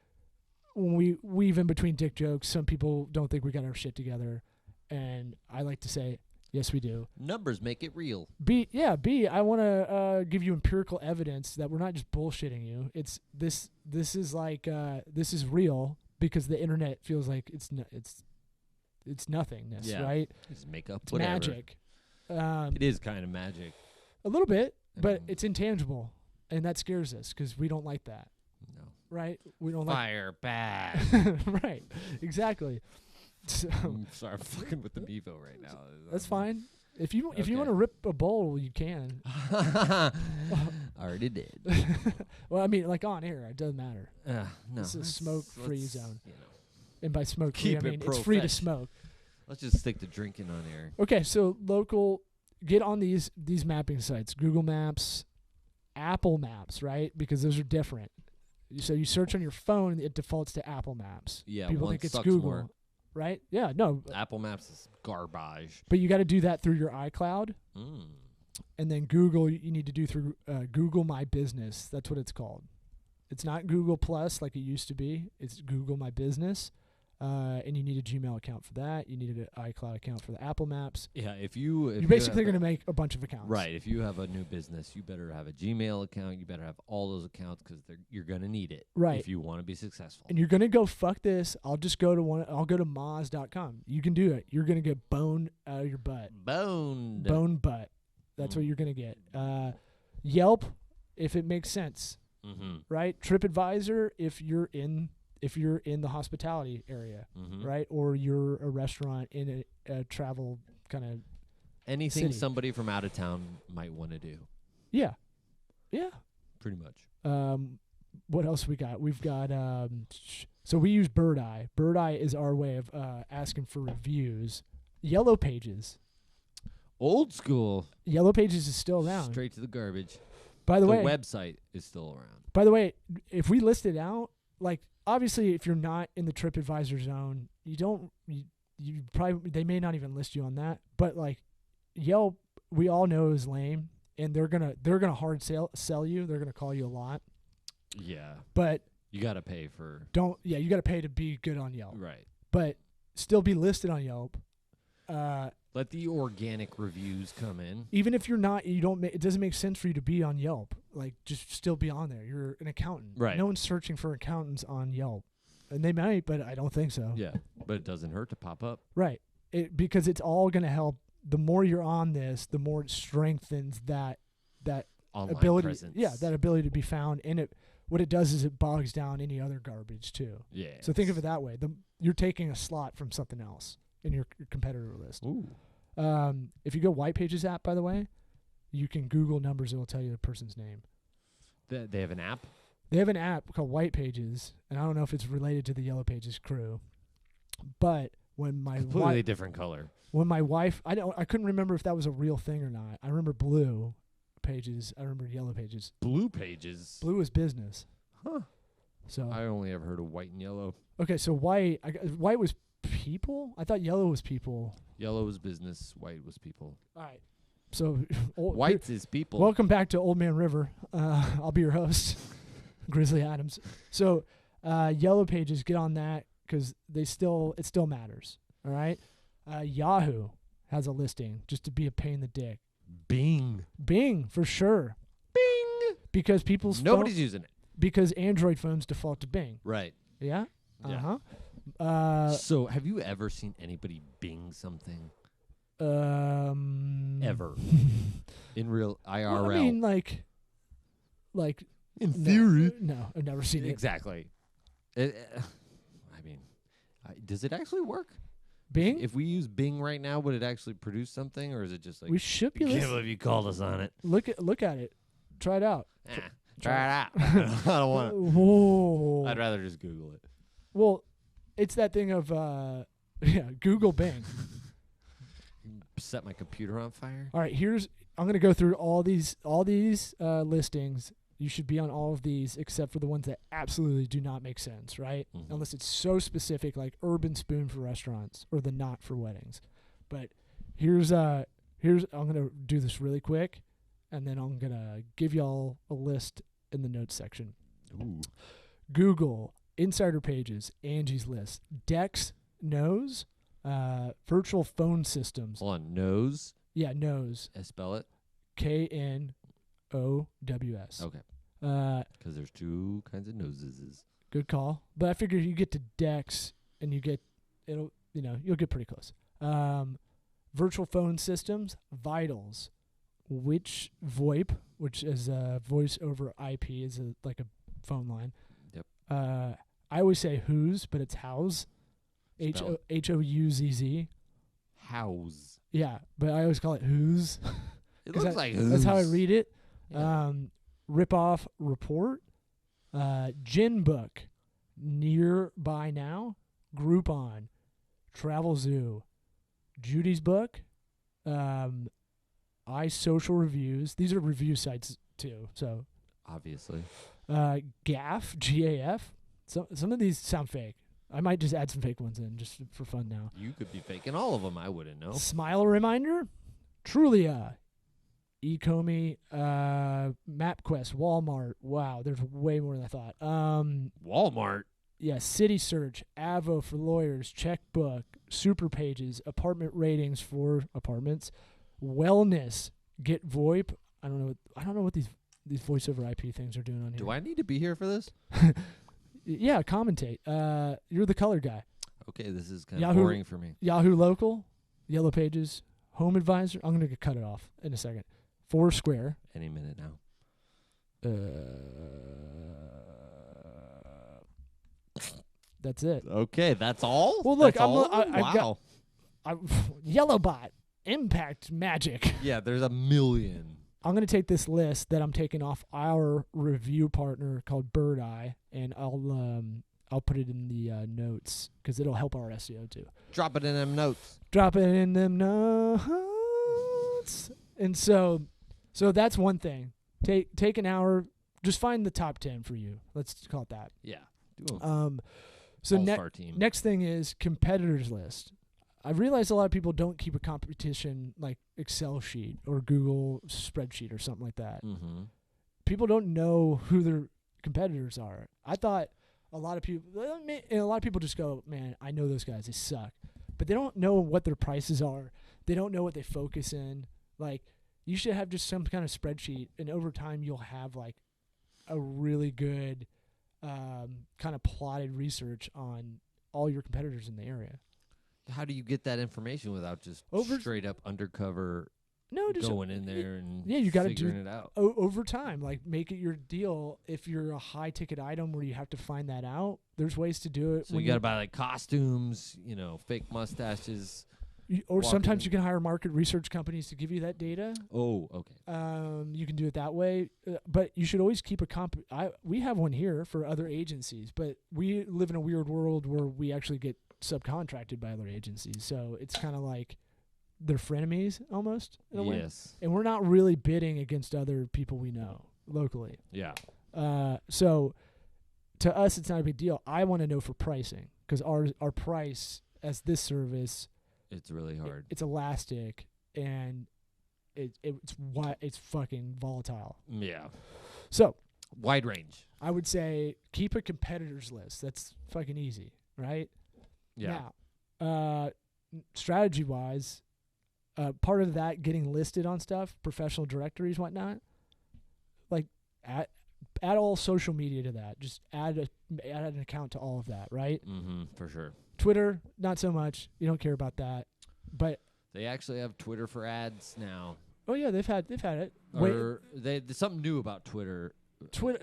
when we weave in between dick jokes, some people don't think we got our shit together. And I like to say, yes, we do. Numbers make it real. B, I want to give you empirical evidence that we're not just bullshitting you. It's this is like this is real because the internet feels like it's nothingness, Yeah. right? Just make up It's whatever. magic. It is kind of magic. A little bit, but Mm. it's intangible, and that scares us because we don't like that, No. right? We don't like Fire back. right, exactly. So I'm sorry, I'm fucking with the Mevo right now. that's fine. If you want Okay. to rip a bowl, you can. I already did. Well, I mean, like on air, it doesn't matter. No, It's a let's- smoke-free let's, zone. You know, And by smoke-free, Keep I it mean it's free to profesh. smoke. let's just stick to drinking on air. Okay, so local, get on these mapping sites, Google Maps, Apple Maps, right? Because those are different. So you search on your phone, it defaults to Apple Maps. Yeah, People one think it's sucks Google, more. right? Yeah, no, Apple Maps is garbage. but you got to do that through your iCloud, Mm. and then Google you need to do through Google My Business. That's what it's called. It's not Google Plus like it used to be. It's Google My Business, and you need a Gmail account for that. You need an iCloud account for the Apple Maps. Yeah, if you You're basically have going to make a bunch of accounts. right. If you have a new business, you better have a Gmail account. You better have all those accounts because you're gonna need it. Right. If you want to be successful. And you're going to go, fuck this. I'll just go to I'll go to Moz.com. You can do it. You're going to get boned out of your butt. Boned. Bone butt. That's what you're going to get. Yelp, if it makes sense, Mm-hmm. right? TripAdvisor, if you're in the hospitality area, Mm-hmm. right? Or you're a restaurant in a travel kind of, Anything city. somebody from out of town might want to do. yeah. Pretty much. What else we got? We've got, so we use Bird Eye. Bird Eye is our way of asking for reviews. Yellow Pages. Old school. Yellow Pages is still around. Straight to the garbage. By the way, website is still around. By the way, if we list it out, like obviously if you're not in the TripAdvisor zone, you probably, they may not even list you on that. But like Yelp, we all know is lame, and they're gonna hard sell you. They're gonna call you a lot. Yeah. But You got to pay for. you got to pay to be good on Yelp. Right. But still be listed on Yelp. Let the organic reviews come in. Even if you're not, it doesn't make sense for you to be on Yelp. Like, just still be on there. You're an accountant. Right. No one's searching for accountants on Yelp. And they might, but I don't think so. Yeah. But it doesn't hurt to pop up. Right. Because it's all going to help. The more you're on this, the more it strengthens that Online ability. presence. Yeah, that ability to be found. And what it does is it bogs down any other garbage too. Yeah. So think of it that way. You're taking a slot from something else in your competitor list. Ooh. If you go White Pages app, by the way, you can Google numbers. It will tell you the person's name. They have an app? They have an app called White Pages, and I don't know if it's related to the Yellow Pages crew. But when my Completely different color. when my wife, I couldn't remember if that was a real thing or not. I remember Blue Pages. I remember Yellow Pages. Blue Pages. Blue is business. Huh. So I only ever heard of white and yellow. okay, so white was people. I thought yellow was people. Yellow is business. White was people. All right. So White is people. Welcome back to Old Man River. I'll be your host, Grizzly Adams. So Yellow Pages, get on that because it still matters. All right. Yahoo has a listing just to be a pain in the dick. Bing. Bing for sure. Bing. Because Nobody's using it. because Android phones default to Bing. Right. Yeah. Yeah. Uh-huh. So have you ever seen anybody Bing something? Ever. In real IRL. Well, I mean, like in no, theory. No, I've never seen it. Exactly. I mean, does it actually work? Bing. If we use Bing right now, would it actually produce something, or is it just like We should be can't listening. believe you called us on it? Look at it. Try it out. Try it out. I don't want it. Whoa. I'd rather just Google it. Well, it's that thing of Google Bing. Set my computer on fire. All right, I'm going to go through all these listings. You should be on all of these except for the ones that absolutely do not make sense, right? Mhm. Unless it's so specific, like Urban Spoon for restaurants or the Knot for weddings. But here's I'm going to do this really quick, and then I'm going to give y'all a list in the notes section. Ooh. Google, Insider Pages, Angie's List, Dex knows, virtual phone systems. Hold on. Nose. Yeah, knows. Spell it. KNOWS. Okay. Uh, Because there's two kinds of noses. good call. But I figure you get to Dex and you'll get pretty close. Virtual phone systems, Vitals, which VoIP, which is voice over IP, is like a phone line. Yep. I always say whose, but it's hows. Spell Houzz. House. Yeah, but I always call it who's. It looks like who's. That's how I read it. Yeah. Rip off report. Gin book. Nearby now. Groupon. Travel Zoo. Judy's book. iSocial reviews. These are review sites too. So Obviously. GAF. GAF. Some of these sound fake. I might just add some fake ones in just for fun now. You could be faking all of them. I wouldn't know. Smile Reminder, Trulia, Ecomi, MapQuest, Walmart. Wow, there's way more than I thought. Walmart. Yeah, City Search, Avo for lawyers, Checkbook, Super Pages, apartment ratings for apartments, Wellness, Get VoIP. I don't know what these voice over IP things are doing on here. Do I need to be here for this? Yeah, commentate. You're the color guy. Okay, this is kind of Yahoo- boring for me. Yahoo Local, Yellow Pages, Home Advisor. I'm going to cut it off in a second. Foursquare. Any minute now. That's it. Okay, that's all? Well, look, That's all of them? I've got Yellowbot, Impact Magic. Yeah, there's a million. I'm going to take this list that I'm taking off our review partner called Bird Eye, and I'll put it in the notes because it'll help our SEO too. Drop it in them notes. Drop it in them notes. And so that's one thing. Take an hour. Just find the top 10 for you. Let's call it that. Yeah. Do So all-star team. next thing is competitors list. I realize a lot of people don't keep a competition like Excel sheet or Google spreadsheet or something like that. Mm-hmm. People don't know who their competitors are. I thought a lot of people just go, man, I know those guys. They suck. But they don't know what their prices are. They don't know what they focus in. Like, you should have just some kind of spreadsheet, and over time you'll have like a really good kind of plotted research on all your competitors in the area. How do you get that information without just straight up undercover just going in there and you got to figuring it out? Over time, like make it your deal. If you're a high ticket item where you have to find that out, there's ways to do it. So you got to buy like costumes, fake mustaches. Or sometimes you can hire market research companies to give you that data. Oh, okay. You can do it that way, but you should always keep we have one here for other agencies, but we live in a weird world where we actually get subcontracted by other agencies. So it's kind of like they're frenemies almost in a way. Yes. And we're not really bidding against other people we know locally. Yeah. So to us, it's not a big deal. I want to know for pricing because our price as this service. It's really hard. It's elastic and it's fucking volatile. Yeah. So wide range. I would say keep a competitors list. That's fucking easy, right? Yeah. Now, strategy wise, part of that getting listed on stuff, professional directories, whatnot. Like add all social media to that. Just add an account to all of that, right? Mm-hmm. For sure. Twitter, not so much. You don't care about that, but they actually have Twitter for ads now. Oh yeah, they've had it. Or there's something new about Twitter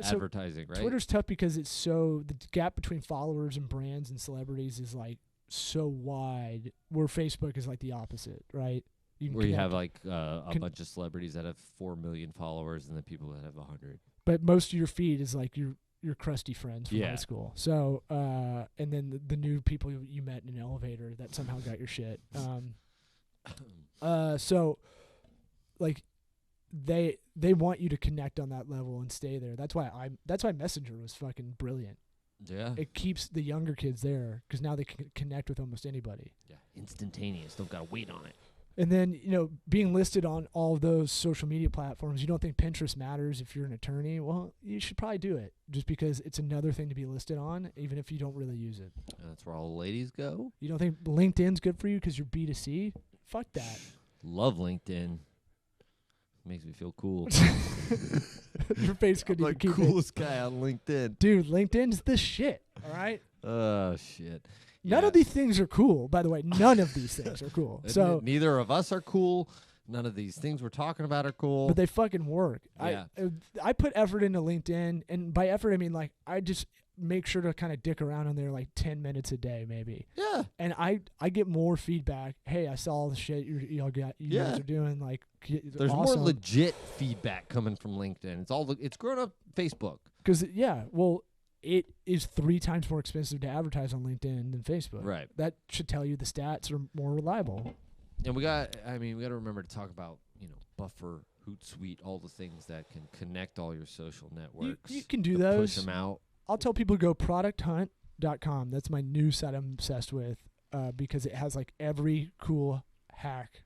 advertising, right? Twitter's tough because it's so the gap between followers and brands and celebrities is like so wide. Where Facebook is like the opposite, right? Where you have like a bunch of celebrities that have 4 million followers and the people that have 100. But most of your feed is like your crusty friends from high school. So, and then the new people you met in an elevator that somehow got your shit. So, like, they want you to connect on that level and stay there. That's why Messenger was fucking brilliant. Yeah. It keeps the younger kids there because now they can connect with almost anybody. Yeah. Instantaneous. Don't gotta wait on it. And then, being listed on all of those social media platforms, you don't think Pinterest matters if you're an attorney? Well, you should probably do it just because it's another thing to be listed on, even if you don't really use it. That's where all the ladies go. You don't think LinkedIn's good for you because you're B2C? Fuck that. Love LinkedIn. Makes me feel cool. Your face couldn't even keep it. Coolest guy on LinkedIn. Dude, LinkedIn's the shit, all right? Oh, shit. None of these things are cool, by the way. None of these things are cool. So neither of us are cool. None of these things we're talking about are cool. But they fucking work. Yeah. I put effort into LinkedIn, and by effort I mean like make sure to kind of dick around on there like 10 minutes a day maybe. Yeah. And I get more feedback. Hey, I saw all the shit you guys are doing. Like, there's awesome. more legit feedback coming from LinkedIn. It's grown up Facebook. Because it is 3 times more expensive to advertise on LinkedIn than Facebook. Right. That should tell you the stats are more reliable. And we got to remember to talk about, Buffer, Hootsuite, all the things that can connect all your social networks. You can do those. Push them out. I'll tell people to go producthunt.com. That's my new site I'm obsessed with because it has like every cool hack,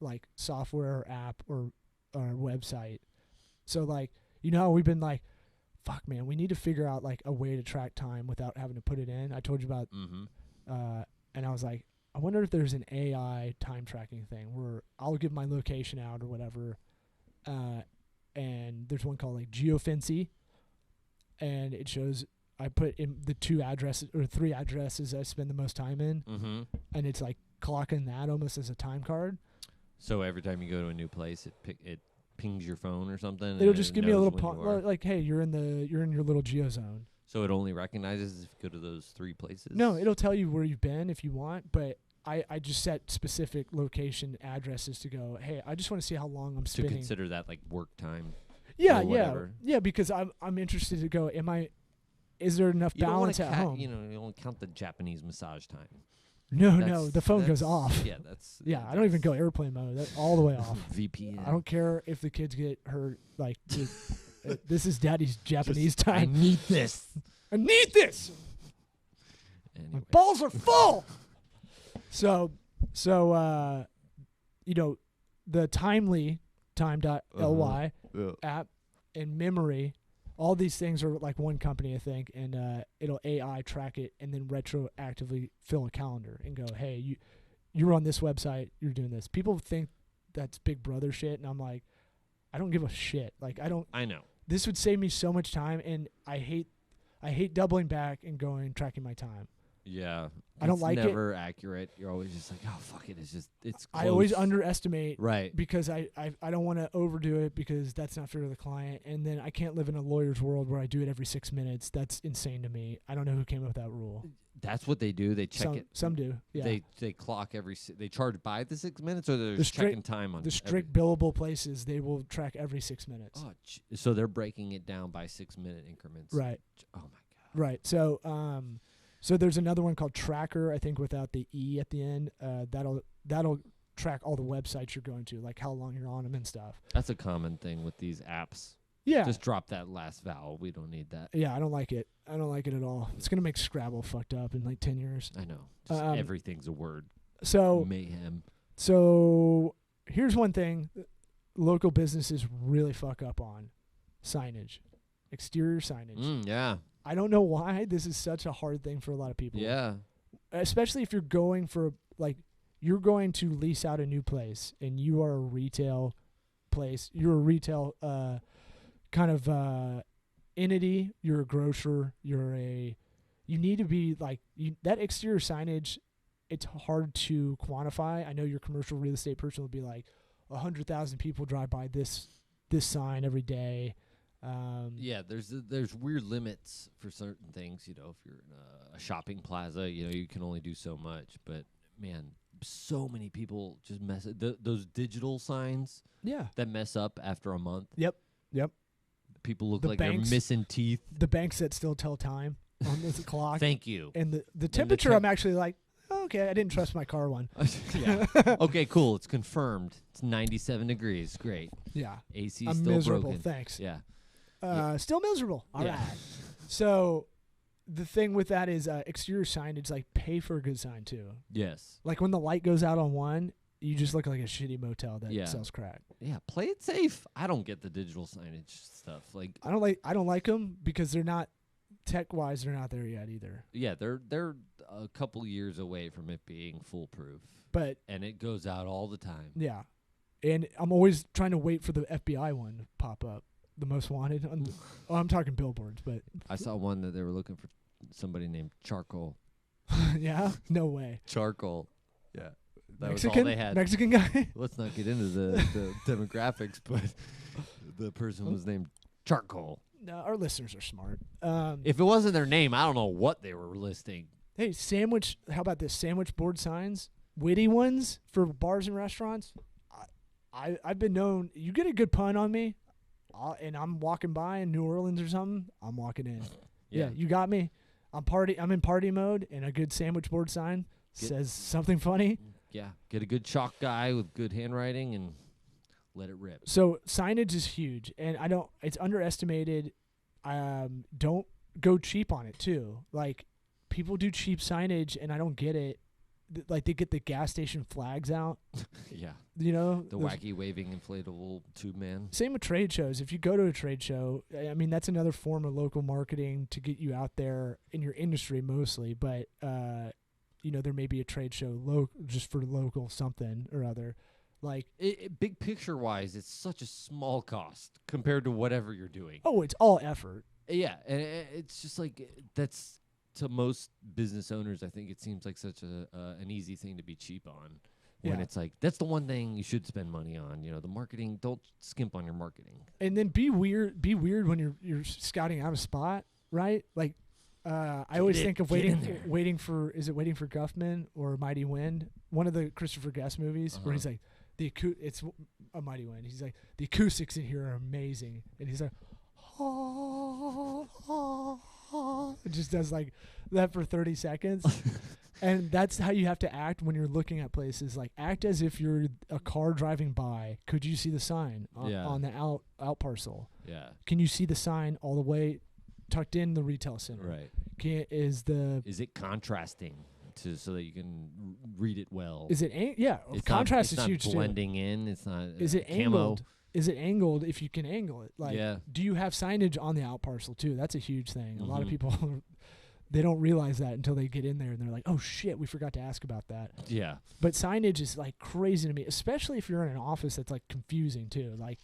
like software or app or website. So like, how we've been like, fuck man, we need to figure out like a way to track time without having to put it in. I told you about, and I was like, I wonder if there's an AI time tracking thing where I'll give my location out or whatever. And there's one called like Geofency. And it shows I put in the 2 addresses or 3 addresses I spend the most time in, and it's like clocking that almost as a time card. So every time you go to a new place, it pings your phone or something. It'll just give me a little like, hey, you're in your little geo zone. So it only recognizes if you go to those 3 places. No, it'll tell you where you've been if you want, but I just set specific location addresses to go. Hey, I just want to see how long I'm spending. To consider that like work time. Yeah, because I'm interested to go. Is there enough balance at home? You only count the Japanese massage time. No, the phone goes off. Yeah, I don't even go airplane mode. All the way off. VPN. I don't care if the kids get hurt. Like, this is Daddy's Japanese time. I need this. Anyway. My balls are full. So, the Timely time.ly app and Memory, all these things are like one company, I think, and it'll AI track it and then retroactively fill a calendar and go, hey, you were on this website, you're doing this. People think that's Big Brother shit, and I'm like, I don't give a shit. Like, I know. This would save me so much time, and I hate doubling back and tracking my time. Yeah. I don't like it. It's never accurate. You're always just like, oh, fuck it. It's close. I always underestimate. Right. Because I don't want to overdo it because that's not fair to the client. And then I can't live in a lawyer's world where I do it every 6 minutes. That's insane to me. I don't know who came up with that rule. That's what they do. They check it. Some do. Yeah. They clock they charge by the 6 minutes, or they're checking time on the strict billable places. They will track every 6 minutes. Oh, so they're breaking it down by 6 minute increments. Right. Oh my god. Right. So so there's another one called Tracker, I think without the E at the end. That'll track all the websites you're going to, like how long you're on them and stuff. That's a common thing with these apps. Yeah. Just drop that last vowel. We don't need that. Yeah, I don't like it. I don't like it at all. It's going to make Scrabble fucked up in like 10 years. I know. Just everything's a word. So mayhem. So here's one thing local businesses really fuck up on. Signage. Exterior signage. Yeah. I don't know why this is such a hard thing for a lot of people. Yeah. Especially if you're going you're going to lease out a new place and you are a retail place. You're a retail kind of entity. You're a grocer. You need to be like that exterior signage. It's hard to quantify. I know your commercial real estate person will be like 100,000 people drive by this sign every day. Yeah, there's weird limits for certain things. If you're in a shopping plaza, you can only do so much. But man, so many people just mess those digital signs. Yeah, that mess up after a month. Yep. People look like they're missing teeth. The banks that still tell time on the clock. Thank you. And the temperature, I'm actually like, okay, I didn't trust my car one. Yeah. Okay, cool. It's confirmed. It's 97 degrees. Great. Yeah. AC I'm still miserable. broken. Thanks. Yeah. Still miserable. All right. So the thing with that is exterior signage, like pay for a good sign too. Yes. Like when the light goes out on one, you just look like a shitty motel that sells crack. Yeah. Play it safe. I don't get the digital signage stuff. Like I don't like them because they're not tech wise. They're not there yet either. Yeah. They're a couple years away from it being foolproof. And it goes out all the time. Yeah. And I'm always trying to wait for the FBI one to pop up. The most wanted. I'm talking billboards, but I saw one that they were looking for somebody named Charcoal. Yeah? No way. Charcoal. Yeah. That Mexican? was all they had. Mexican guy? Let's not get into the demographics, but the person was named Charcoal. No, our listeners are smart. If it wasn't their name, I don't know what they were listing. Hey, sandwich. How about this? Sandwich board signs, witty ones for bars and restaurants. I've been known. You get a good pun on me, and I'm walking by in New Orleans or something. I'm walking in. Yeah, you got me. I'm in party mode, and a good sandwich board sign says something funny. Yeah, get a good chalk guy with good handwriting and let it rip. So signage is huge, and it's underestimated. Don't go cheap on it too. Like, people do cheap signage, and I don't get it. Like, they get the gas station flags out. Yeah. You know? The wacky waving inflatable tube man. Same with trade shows. If you go to a trade show, I mean, that's another form of local marketing to get you out there in your industry mostly. But, there may be a trade show just for local something or other. Like, big picture wise, it's such a small cost compared to whatever you're doing. Oh, it's all effort. Yeah. And it's just like, that's, to most business owners, I think it seems like such an easy thing to be cheap on. When it's like, that's the one thing you should spend money on. The marketing, don't skimp on your marketing. And then be weird when you're scouting out a spot, right? Like, I always think of waiting for Guffman or Mighty Wind, one of the Christopher Guest movies, where he's like, it's a Mighty Wind. He's like, the acoustics in here are amazing. And he's like, it just does like that for 30 seconds. And that's how you have to act when you're looking at places. Like, act as if you're a car driving by. Could you see the sign on the out parcel? Yeah. Can you see the sign all the way tucked in the retail center? Right. Is it contrasting so that you can read it well? Is it contrast is huge too. It's not blending in. It's not. Is it camo. angled? Is it angled if you can angle it? Like, yeah. Do you have signage on the out parcel too? That's a huge thing. A lot of people, they don't realize that until they get in there and they're like, oh shit, we forgot to ask about that. Yeah. But signage is like crazy to me, especially if you're in an office that's like confusing too. Like,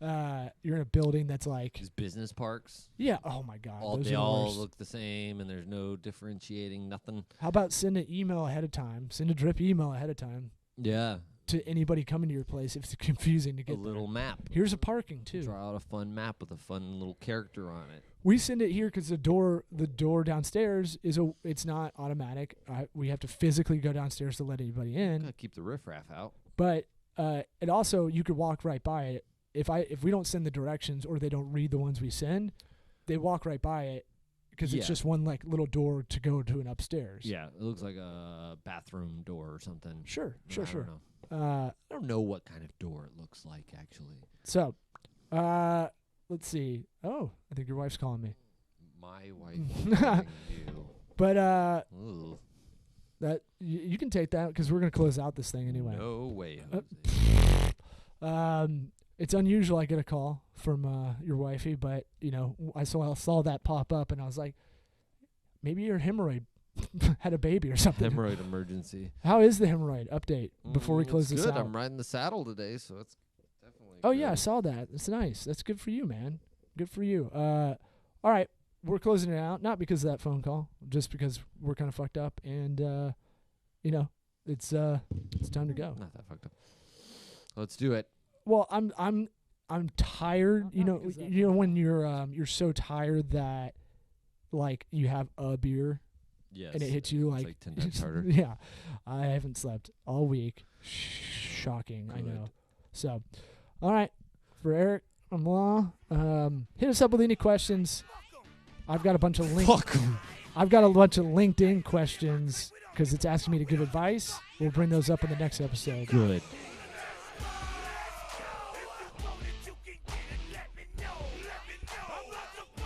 you're in a building that's like these business parks. Yeah. Oh my God. They all look the same and there's no differentiating, nothing. How about send an email ahead of time? Send a drip email ahead of time. Yeah. To anybody coming to your place if it's confusing to get a little map. Here's a parking too. Draw out a fun map with a fun little character on it. We send it here because the door downstairs it's not automatic. We have to physically go downstairs to let anybody in. Gotta keep the riffraff out. But it also, you could walk right by it. If we don't send the directions or they don't read the ones we send, they walk right by it because it's just one like little door to go to an upstairs. Yeah, it looks like a bathroom door or something. Sure. I don't know. I don't know what kind of door it looks like, actually. So, let's see. Oh, I think your wife's calling me. My wife is calling you. But that you can take that because we're gonna close out this thing anyway. No way. It's unusual I get a call from your wifey, but I saw that pop up and I was like, maybe your hemorrhoid had a baby or something. Hemorrhoid emergency. How is the hemorrhoid update before we close this good. out? I'm riding the saddle today, so it's definitely good. Yeah, I saw that. It's nice. That's good for you, man. Good for you. All right, we're closing it out, not because of that phone call, just because we're kind of fucked up and it's time to go. Not that fucked up. Let's do it. Well, I'm tired. When you're so tired that like you have a beer. Yes. And it hits you it's like 10 times harder. Yeah. I haven't slept all week. Shocking, good. I know. So, all right. For Eric, I'm Law. Hit us up with any questions. I've got a bunch of LinkedIn questions because it's asking me to give advice. We'll bring those up in the next episode. Good.